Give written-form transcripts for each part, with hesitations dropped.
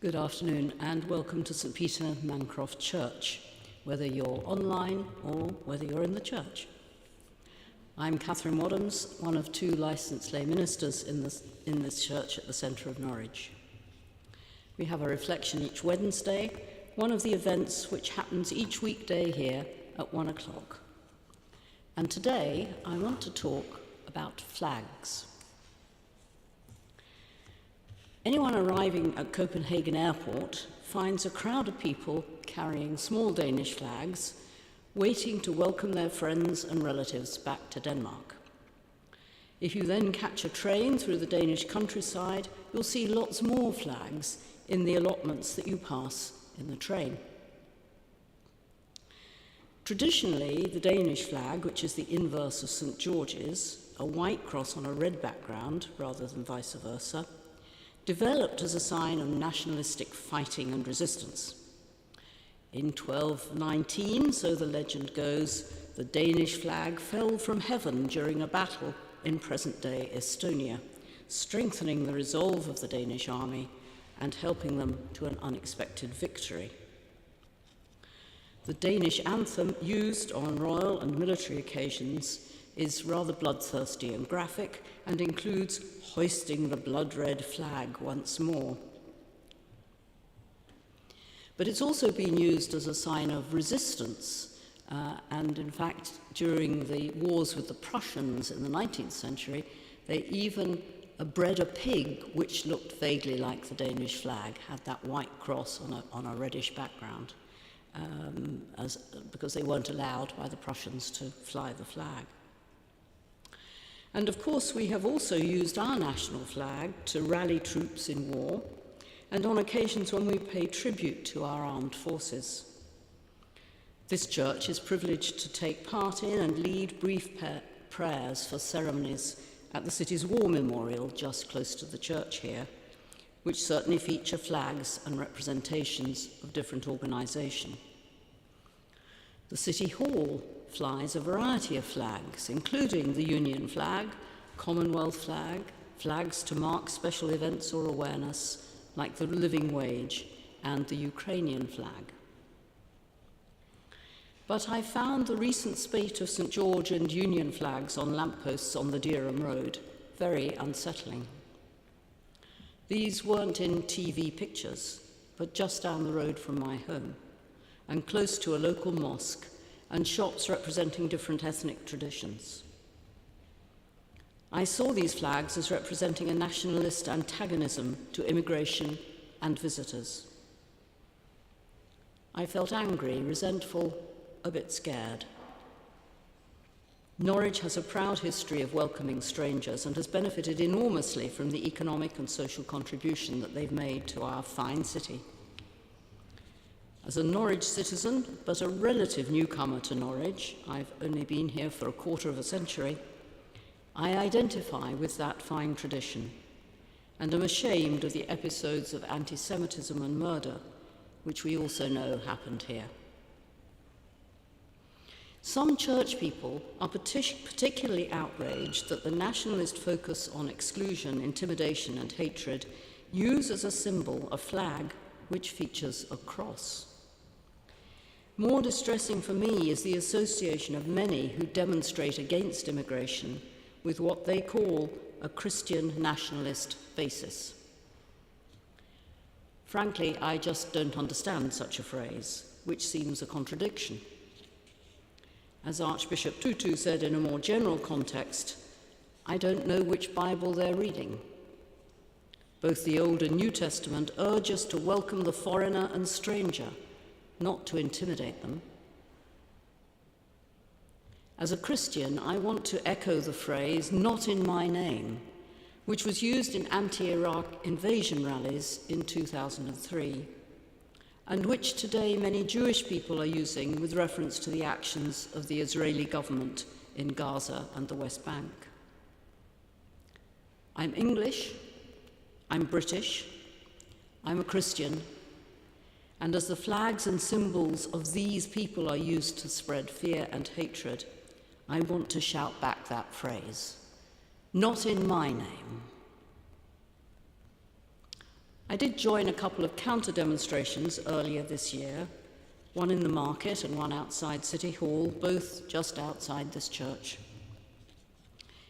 Good afternoon and welcome to St Peter Mancroft Church, whether you're online or whether you're in the church. I'm Catherine Waddams, one of two licensed lay ministers in this church at the centre of Norwich. We have a reflection each Wednesday, one of the events which happens each weekday here at 1 o'clock. And today I want to talk about flags. Anyone arriving at Copenhagen Airport finds a crowd of people carrying small Danish flags, waiting to welcome their friends and relatives back to Denmark. If you then catch a train through the Danish countryside, you'll see lots more flags in the allotments that you pass in the train. Traditionally, the Danish flag, which is the inverse of St. George's, a white cross on a red background rather than vice versa, developed as a sign of nationalistic fighting and resistance. In 1219, so the legend goes, the Danish flag fell from heaven during a battle in present-day Estonia, strengthening the resolve of the Danish army and helping them to an unexpected victory. The Danish anthem used on royal and military occasions is rather bloodthirsty and graphic and includes hoisting the blood-red flag once more. But it's also been used as a sign of resistance, and in fact, during the wars with the Prussians in the 19th century, they even bred a pig which looked vaguely like the Danish flag, had that white cross on a reddish background, because they weren't allowed by the Prussians to fly the flag. And of course, we have also used our national flag to rally troops in war and on occasions when we pay tribute to our armed forces. This church is privileged to take part in and lead brief prayers for ceremonies at the city's war memorial just close to the church here, which certainly feature flags and representations of different organisations. The City Hall flies a variety of flags, including the Union flag, Commonwealth flag, flags to mark special events or awareness, like the living wage and the Ukrainian flag. But I found the recent spate of St. George and Union flags on lampposts on the Dereham Road very unsettling. These weren't in TV pictures, but just down the road from my home, and close to a local mosque and shops representing different ethnic traditions. I saw these flags as representing a nationalist antagonism to immigration and visitors. I felt angry, resentful, a bit scared. Norwich has a proud history of welcoming strangers and has benefited enormously from the economic and social contribution that they've made to our fine city. As a Norwich citizen, but a relative newcomer to Norwich, I've only been here for a quarter of a century, I identify with that fine tradition and am ashamed of the episodes of anti-Semitism and murder, which we also know happened here. Some church people are particularly outraged that the nationalist focus on exclusion, intimidation, and hatred use as a symbol a flag which features a cross. More distressing for me is the association of many who demonstrate against immigration with what they call a Christian nationalist basis. Frankly, I just don't understand such a phrase, which seems a contradiction. As Archbishop Tutu said in a more general context, I don't know which Bible they're reading. Both the Old and New Testament urge us to welcome the foreigner and stranger, not to intimidate them. As a Christian, I want to echo the phrase, "not in my name," which was used in anti-Iraq invasion rallies in 2003, and which today many Jewish people are using with reference to the actions of the Israeli government in Gaza and the West Bank. I'm English, I'm British, I'm a Christian, and as the flags and symbols of these people are used to spread fear and hatred, I want to shout back that phrase, "not in my name." I did join a couple of counter-demonstrations earlier this year, one in the market and one outside City Hall, both just outside this church.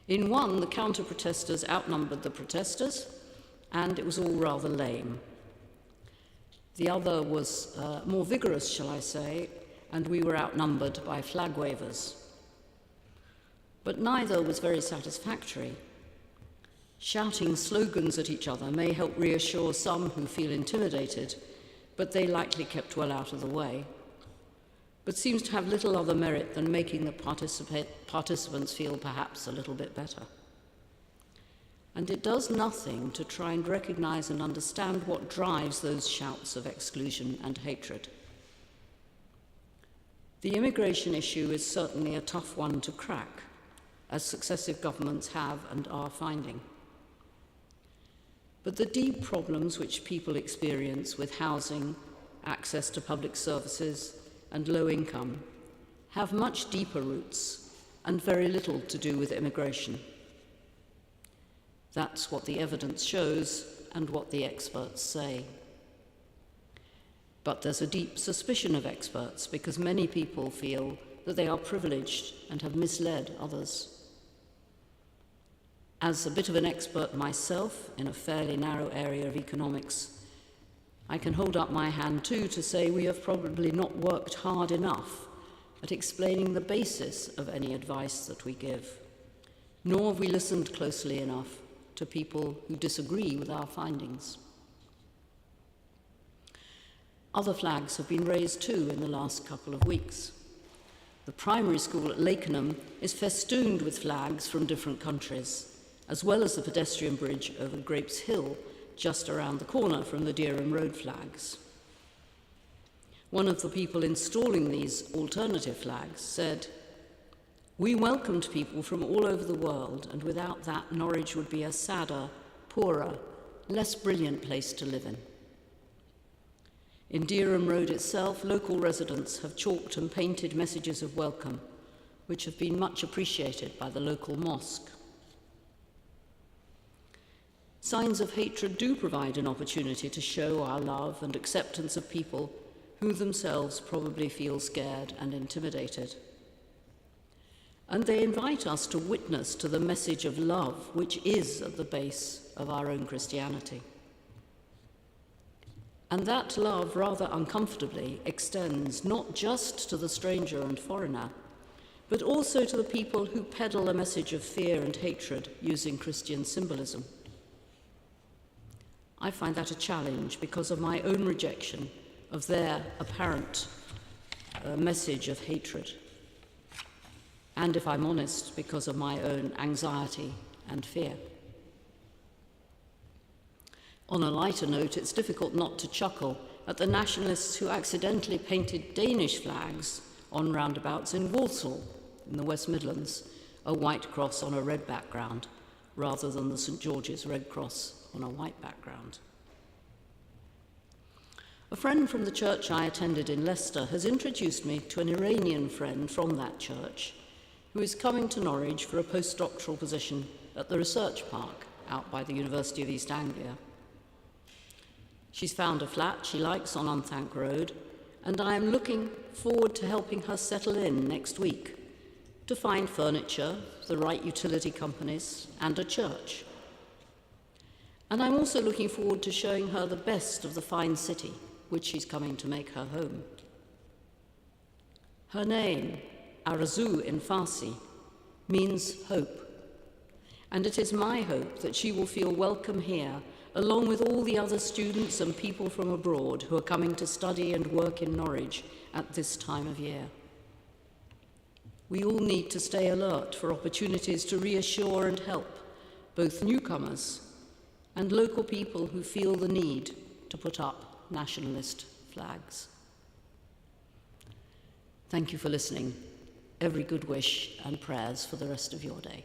In one, the counter-protesters outnumbered the protesters, and it was all rather lame. The other was more vigorous, shall I say, and we were outnumbered by flag wavers. But neither was very satisfactory. Shouting slogans at each other may help reassure some who feel intimidated, but they likely kept well out of the way. But seems to have little other merit than making the participants feel perhaps a little bit better. And it does nothing to try and recognize and understand what drives those shouts of exclusion and hatred. The immigration issue is certainly a tough one to crack, as successive governments have and are finding. But the deep problems which people experience with housing, access to public services, and low income have much deeper roots and very little to do with immigration. That's what the evidence shows and what the experts say. But there's a deep suspicion of experts because many people feel that they are privileged and have misled others. As a bit of an expert myself in a fairly narrow area of economics, I can hold up my hand too to say we have probably not worked hard enough at explaining the basis of any advice that we give, nor have we listened closely enough to people who disagree with our findings. Other flags have been raised too in the last couple of weeks. The primary school at Lakenham is festooned with flags from different countries, as well as the pedestrian bridge over Grapes Hill, just around the corner from the Dereham Road flags. One of the people installing these alternative flags said, "We welcomed people from all over the world, and without that, Norwich would be a sadder, poorer, less brilliant place to live in." In Dereham Road itself, local residents have chalked and painted messages of welcome, which have been much appreciated by the local mosque. Signs of hatred do provide an opportunity to show our love and acceptance of people who themselves probably feel scared and intimidated. And they invite us to witness to the message of love, which is at the base of our own Christianity. And that love, rather uncomfortably, extends not just to the stranger and foreigner, but also to the people who peddle a message of fear and hatred using Christian symbolism. I find that a challenge because of my own rejection of their apparent message of hatred. And if I'm honest, because of my own anxiety and fear. On a lighter note, it's difficult not to chuckle at the nationalists who accidentally painted Danish flags on roundabouts in Walsall, in the West Midlands, a white cross on a red background, rather than the St. George's Red Cross on a white background. A friend from the church I attended in Leicester has introduced me to an Iranian friend from that church who is coming to Norwich for a postdoctoral position at the research park out by the University of East Anglia. She's found a flat she likes on Unthank Road, and I am looking forward to helping her settle in next week to find furniture, the right utility companies, and a church. And I'm also looking forward to showing her the best of the fine city, which she's coming to make her home. Her name, Arzu in Farsi, means hope, and it is my hope that she will feel welcome here, along with all the other students and people from abroad who are coming to study and work in Norwich at this time of year. We all need to stay alert for opportunities to reassure and help both newcomers and local people who feel the need to put up nationalist flags. Thank you for listening. Every good wish and prayers for the rest of your day.